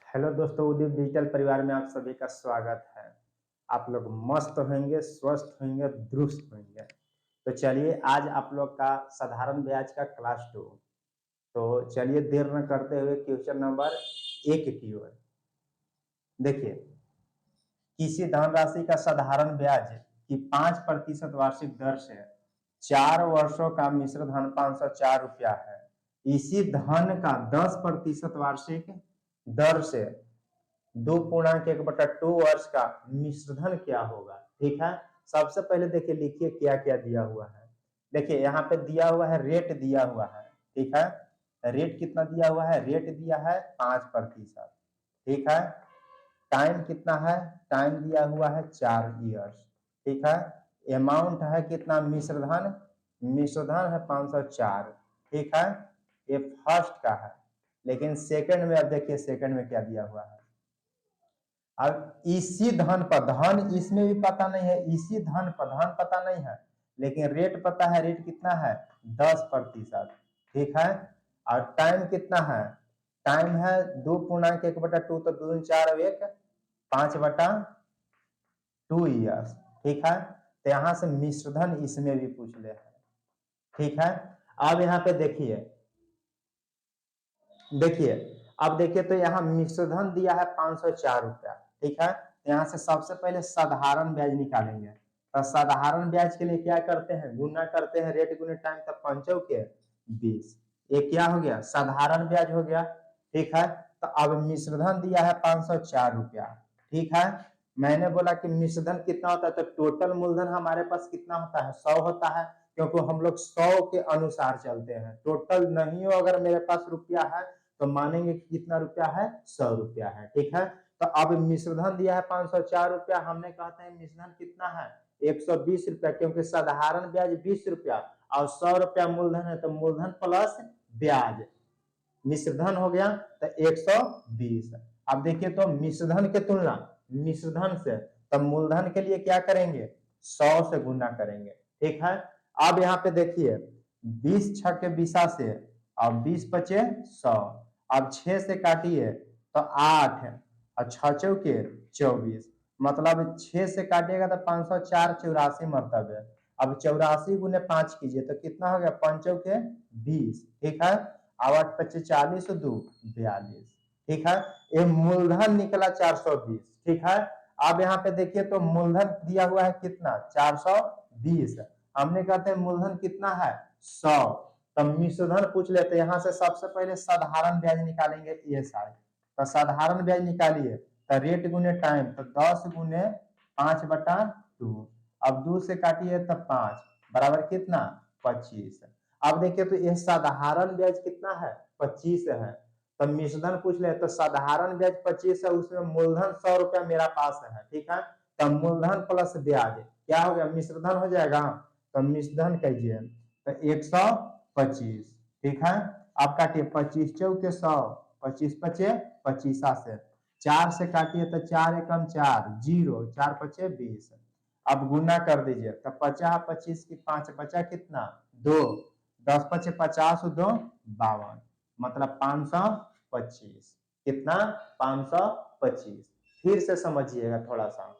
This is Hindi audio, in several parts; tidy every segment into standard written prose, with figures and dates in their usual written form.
हेलो दोस्तों, उदीप डिजिटल परिवार में आप सभी का स्वागत है। आप लोग मस्त होंगे, स्वस्थ होंगे, दुरुस्त होंगे। तो चलिए आज आप लोग का साधारण ब्याज का क्लास 2। तो चलिए देर न करते हुए क्वेश्चन नंबर 1 की ओर देखिए। किसी धनराशि का साधारण ब्याज की 5% वार्षिक दर से 4 वर्षों का मिश्र धन 504 रुपया है। इसी धन का 10% वार्षिक दर से 2.1/2 वर्ष का मिश्रधन क्या होगा। ठीक है, सबसे पहले देखिए, लिखिए क्या क्या दिया हुआ है। देखिए यहाँ पे दिया हुआ है, रेट दिया हुआ है। ठीक है, रेट कितना दिया हुआ है? रेट दिया है 5%। ठीक है, टाइम कितना है? टाइम दिया हुआ है 4 इयर्स। ठीक है, अमाउंट है कितना? मिश्रधन, मिश्रधन है 504। ठीक है, ये फर्स्ट का है। लेकिन सेकंड में, अब देखिए सेकंड में क्या दिया हुआ है। अब इसी धन पर, धन इसमें भी पता नहीं है, इसी धन पर धन पता नहीं है, लेकिन रेट पता है। रेट कितना है? 10%। ठीक है, और टाइम कितना है? टाइम है 2.1/2, तो 2 4 1 5/2 ईयर्स। ठीक है, तो यहां से मिश्रधन इसमें भी पूछ ले है। ठीक है, अब यहाँ पे देखिए, देखिए अब देखिए तो यहाँ मिश्रधन दिया है 504 रुपया। ठीक है, यहाँ से सबसे पहले साधारण ब्याज निकालेंगे। तो साधारण ब्याज के लिए क्या करते हैं? गुना करते हैं, रेट गुने टाइम, तब 5 के 20। ये क्या हो गया? साधारण ब्याज हो गया। ठीक है, तो अब मिश्रधन दिया है 504 रुपया। ठीक है, मैंने बोला कि मिश्रधन कितना होता है, तो टोटल मूलधन हमारे पास कितना होता है? 100 होता है, क्योंकि हम लोग 100 के अनुसार चलते हैं। टोटल नहीं हो अगर मेरे पास रुपया है तो मानेंगे कि कितना रुपया है? 100 रुपया है। ठीक है, तो अब मिश्रधन दिया है 504 रुपया, हमने कहते हैं मिश्रधन कितना है? 120 रुपया, क्योंकि साधारण ब्याज 20 रुपया और 100 रुपया मूलधन है, तो मूलधन प्लस ब्याज मिश्रधन हो गया तो 120। अब देखिए तो मिश्रधन के तुलना मिश्रधन से, तब मूलधन के लिए क्या करेंगे? 100 से गुना करेंगे। ठीक है, अब यहाँ पे देखिए 20 छके 20 से, और 20 पचे 100। अब 6 से काटिए तो 8 और 6 चौके 24, मतलब 6 से काटिएगा तो 504 84 मरतबे। अब 84 गुने 5 कीजिए तो कितना हो गया? 5 चौके 20। ठीक है, अब 8 पच्चीस 40 2 42। ठीक है, ये मूलधन निकला 420। ठीक है, अब यहाँ पे देखिए तो मूलधन दिया हुआ है कितना? 420। हमने कहते हैं मूलधन कितना है? 100। तब मिश्रधन पूछ लेते हैं। यहाँ से सबसे पहले साधारण ब्याज निकालेंगे, ESI। तो साधारण ब्याज निकालिए, तो रेट गुने टाइम, तो 10 गुने 5/2। अब 2 से काटिए तो 5 बराबर कितना? 25। अब देखिए तो यह साधारण ब्याज कितना है? 25 है। तो मिश्रधन पूछ ले, तो साधारण ब्याज 25 है, उसमें मूलधन 100 रुपया मेरा पास है। ठीक है, तो मूलधन प्लस ब्याज क्या हो गया? मिश्रधन हो जाएगा। तो मिश्रधन कीजिए तो 125। ठीक है, आप काटिए 25 चौके 100, 25 पचे 25 से 4 से काटिए तो 4 एकम 4 0, 4 पचे 20। अब गुना कर दीजिए तो 50 25 की 5 बचा कितना? 2। 10 पचे 50 2 52, मतलब 525। कितना? 525। फिर से समझिएगा थोड़ा सा।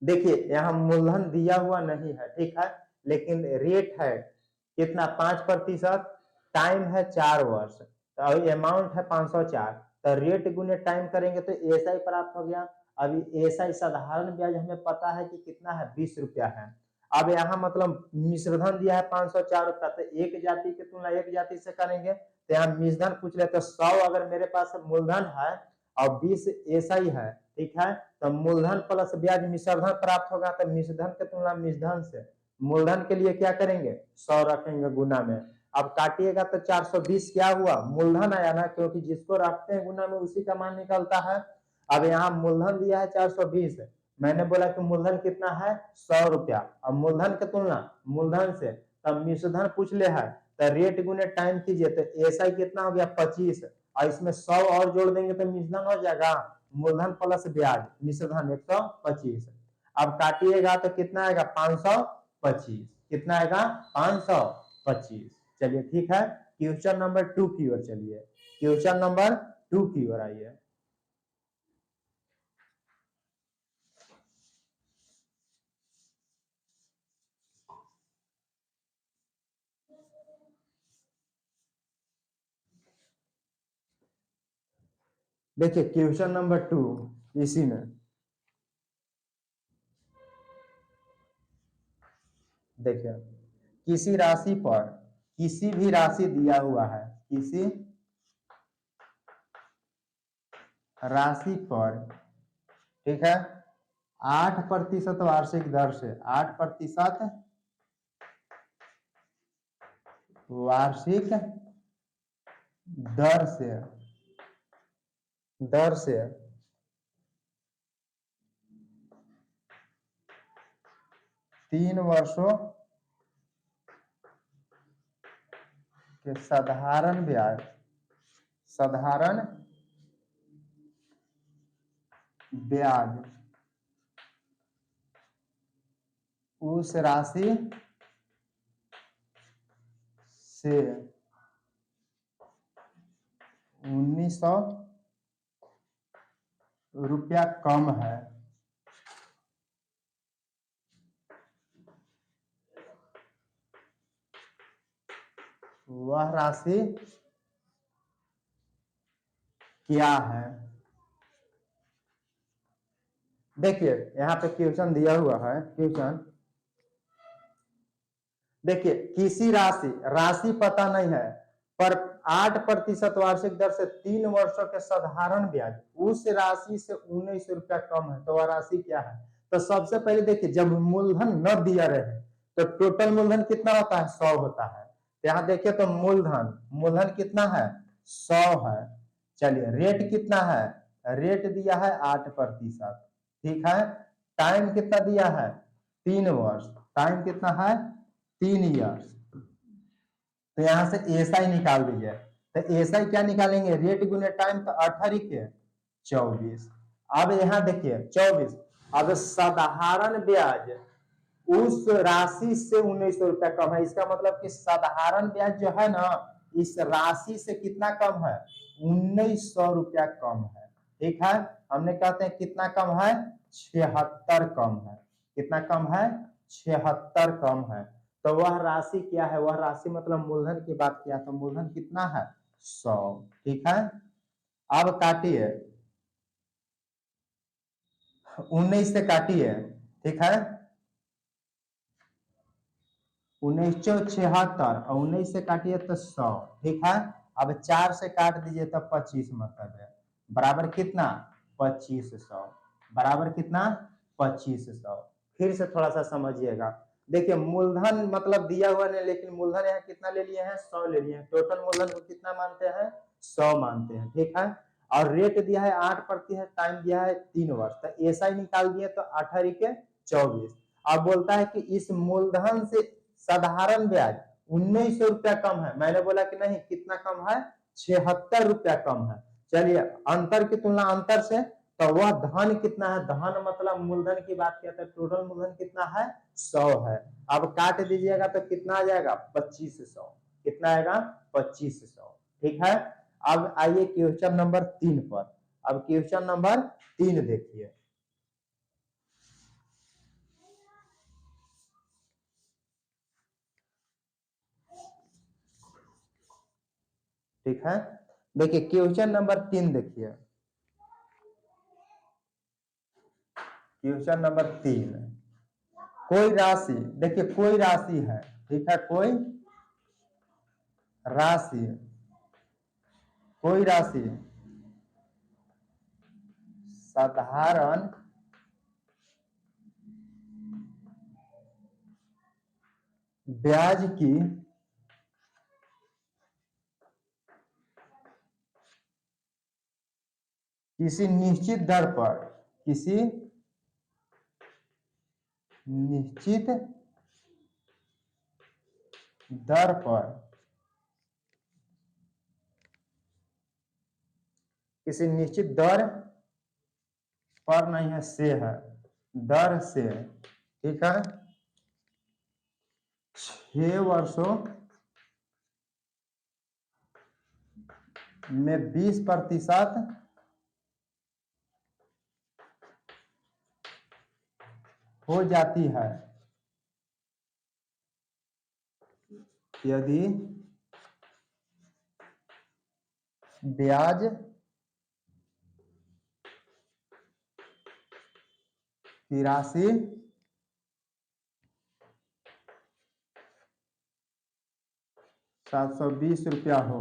देखिए यहाँ मूलधन दिया हुआ नहीं है। ठीक है, लेकिन रेट है कितना? 5%। टाइम है 4 वर्ष, तो अमाउंट है 504। तो रेट गुने टाइम करेंगे तो एसआई प्राप्त हो गया। अभी एसआई साधारण ब्याज हमें पता है कि कितना है? 20 रुपया है। अब यहाँ मतलब मिश्रधन दिया है 504 रुपया, तो एक जाति की तुलना एक जाति से करेंगे, तो यहाँ मिश्रधन पूछ ले, तो 100 अगर मेरे पास मूलधन है और 20 एसआई है। ठीक है, तो मूलधन प्लस ब्याज मिश्रधन प्राप्त होगा, तो मिश्रधन की तुलना मिश्रधन से। मूलधन के लिए क्या करेंगे? 100 रखेंगे गुना में। अब काटिएगा तो 420 क्या हुआ? मूलधन आया ना, क्योंकि जिसको रखते हैं गुना में उसी का मान निकलता है। अब यहाँ मूलधन दिया है 420, मैंने बोला कि मूलधन कितना है? 100 रुपया। अब मूलधन की तुलना मूलधन से, तब मिश्रधन पूछ ले है, तो रेट गुने टाइम कीजिए तो एसआई कितना हो गया? 25, और इसमें 100 और जोड़ देंगे तो मिश्रधन हो जाएगा। मूलधन प्लस ब्याज मिश्रधन 125। अब काटिएगा तो कितना आएगा? 525। कितना आएगा? 525। चलिए ठीक है, क्वेश्चन नंबर 2 की ओर चलिए। क्वेश्चन नंबर 2 की ओर आइए। देखिए क्वेश्चन नंबर 2 इसी में देखिए, किसी राशि पर किसी भी राशि दिया हुआ है, किसी राशि पर, ठीक है, 8% वार्षिक दर से, 8% वार्षिक दर से 3 वर्षों के साधारण ब्याज उस राशि से 1900 रुपया कम है। वह राशि क्या है? देखिए यहाँ पे क्वेश्चन दिया हुआ है, क्वेश्चन देखिए, किसी राशि पता नहीं है, पर 8% वार्षिक दर से 3 वर्षों के साधारण ब्याज उस राशि से 1900 रुपया कम है, तो वह राशि क्या है? तो सबसे पहले देखिए, जब मूलधन न दिया रहे तो टोटल मूलधन कितना होता है? 100 होता है। तो यहाँ देखिए तो मूलधन कितना है? 100 है। चलिए रेट कितना है? रेट दिया है 8%, ठीक है। टाइम कितना दिया है? 3 वर्ष। टाइम कितना है? 3 ईयर्स। तो यहां से एसआई निकाल दीजिए। तो एसआई क्या निकालेंगे? रेट गुने टाइम, तो 18 के 24। अब यहाँ देखिए 24, अब साधारण ब्याज उस राशि से 1900 रुपया कम है, इसका मतलब कि साधारण ब्याज जो है ना, इस राशि से कितना कम है? 1900 रुपया कम है, ठीक है। हमने कहते हैं कितना कम है? 76 कम है। कितना कम है? 76 कम है। तो वह राशि क्या है? वह राशि मतलब मूलधन की बात किया, तो मूलधन कितना है? 100, ठीक है। अब काटिए, 19 से काटिए, ठीक है। 1976 और 19 से काटिए तो 100, ठीक है। अब 4 से काट दीजिए तो 25 मतलब है, बराबर कितना? 2500, बराबर कितना? 2500। फिर से थोड़ा सा समझिएगा। देखिए मूलधन मतलब दिया हुआ नहीं, लेकिन मूलधन यहाँ कितना ले लिए हैं? 100 ले लिए हैं। टोटल मूलधन को कितना मानते हैं? 100 मानते हैं, ठीक है। और रेट दिया है 8%, टाइम दिया है 3 वर्ष, तो ऐसा ही निकाल दिए तो 18 के 24। अब बोलता है कि इस मूलधन से साधारण ब्याज 1900 रुपया कम है। मैंने बोला कि नहीं, कितना कम है? 76 रुपया कम है। चलिए अंतर की तुलना अंतर से, तो वह धन कितना है? धन मतलब मूलधन की बात किया था, टोटल मूलधन कितना है? 100 है। अब काट दीजिएगा तो कितना आ जाएगा? 2500। कितना आएगा? 2500, ठीक है। अब आइए क्वेश्चन नंबर 3 पर। अब क्वेश्चन नंबर 3 देखिए, ठीक है। देखिए क्वेश्चन नंबर 3 देखिए, क्वेश्चन नंबर 3, कोई राशि, देखिए कोई राशि है, ठीक है, राशि कोई राशि साधारण ब्याज की किसी निश्चित दर पर, किसी निश्चित दर पर, किसी निश्चित दर पर नहीं है, से है, दर से, ठीक है, 6 वर्षों में 20% हो जाती है, यदि ब्याज की राशि 720 रुपया हो।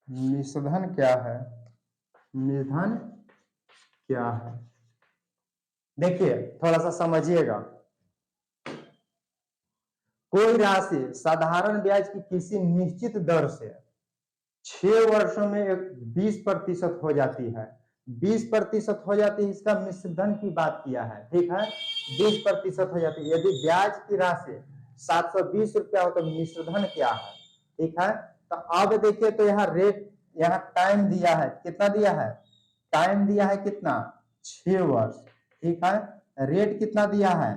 मिश्रधन क्या है? मिश्रधन क्या है? देखिए थोड़ा सा समझिएगा। कोई राशि साधारण ब्याज की किसी निश्चित दर से 6 वर्षों में 20% हो जाती है। 20% हो जाती है, इसका मिश्रधन की बात किया है, ठीक है। 20% हो जाती है। यदि ब्याज की राशि 720 रुपया हो तो मिश्रधन क्या है, ठीक है। तो अब देखिए, तो यहाँ रेट, यहाँ टाइम दिया है, कितना दिया है? टाइम दिया है कितना? 6 वर्ष, ठीक है। रेट कितना दिया है?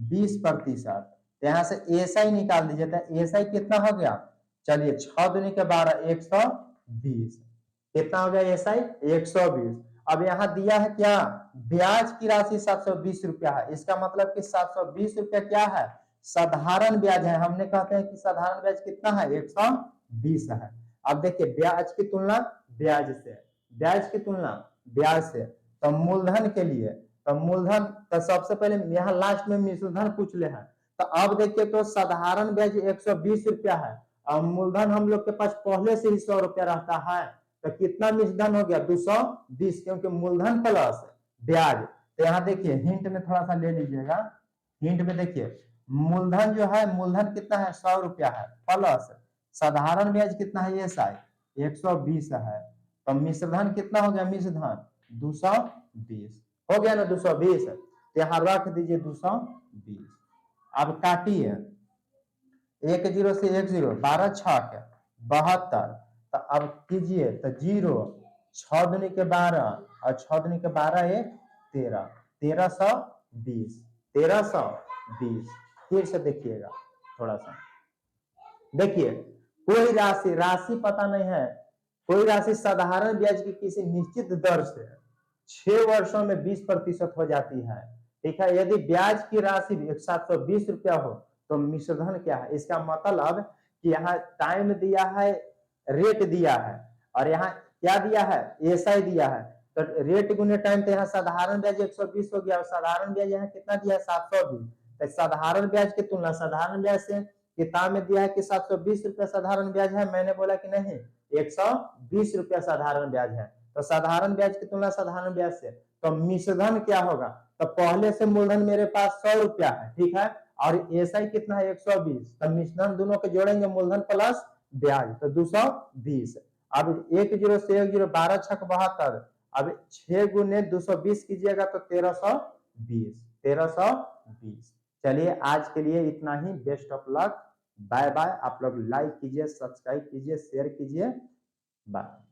20%। यहाँ से एसआई निकाल दीजिए। तो एसआई कितना हो गया? चलिए 6 दूनी के 12, 120। कितना हो गया एसआई? 120। अब यहाँ दिया है क्या? ब्याज की राशि 720 रुपया है। इसका मतलब कि 720 रुपया क्या है? साधारण ब्याज है। हमने कहते हैं कि साधारण ब्याज कितना है? 120 है। अब देखिए, ब्याज की तुलना ब्याज से, ब्याज की तुलना ब्याज से, तो मूलधन के लिए, तो मूलधन, तो सबसे पहले यहाँ लास्ट में मिश्रधन पूछ ले है। तो अब देखिए, तो साधारण ब्याज 120 रुपया है और मूलधन हम लोग के पास पहले से ही 100 रुपया रहता है। तो कितना मिश्रधन हो गया? 220, क्योंकि मूलधन प्लस ब्याज। तो यहाँ देखिए, हिंट में थोड़ा सा ले लीजिएगा। हिंट में देखिए, मूलधन जो है, मूलधन कितना है? 100 रुपया है, प्लस साधारण ब्याज कितना है? ये साइड 120 है। तो मिश्रधन कितना हो गया? मिश्रधन 220 हो गया ना, 220। तो यहाँ रख दीजिए 220। अब काटिए, 10 से 10, 12 छक 72। तो अब कीजिए, तो 0, 6 दूनी के 12 और 6 दूनी के 12 1 13, 1320, 1320। फिर से देखिएगा थोड़ा सा, देखिए कोई राशि, राशि पता नहीं है, कोई राशि साधारण ब्याज की किसी निश्चित दर से 6 वर्षों में 20% हो जाती है, ठीक है। यदि ब्याज की राशि 720 रुपया हो तो मिश्रधन क्या है? इसका मतलब कि यहाँ टाइम दिया है, रेट दिया है, और यहाँ क्या दिया है? एसआई दिया है। तो रेट गुने टाइम, तो यहाँ साधारण ब्याज 120 हो गया और साधारण ब्याज यहाँ कितना दिया है? 720। तो साधारण ब्याज की तुलना साधारण ब्याज से, किताब में दिया है कि 720 रुपया साधारण ब्याज है, मैंने बोला कि नहीं 120 रुपया साधारण ब्याज है। तो साधारण ब्याज की तुलना साधारण ब्याज से, तो मिश्रधन क्या होगा? तो पहले से मूलधन मेरे पास 100 रुपया है, ठीक है, और एसआई कितना है? 120। तो मिश्रधन दोनों के जोड़ेंगे, मूलधन प्लस ब्याज, तो 220। अब 10 से 10, 12 छक 72। अब 6 गुने 220 कीजिएगा तो 1320, 1320। चलिए आज के लिए इतना ही। Best of luck, bye bye. आप लोग लाइक कीजिए, सब्सक्राइब कीजिए, शेयर कीजिए, बाय।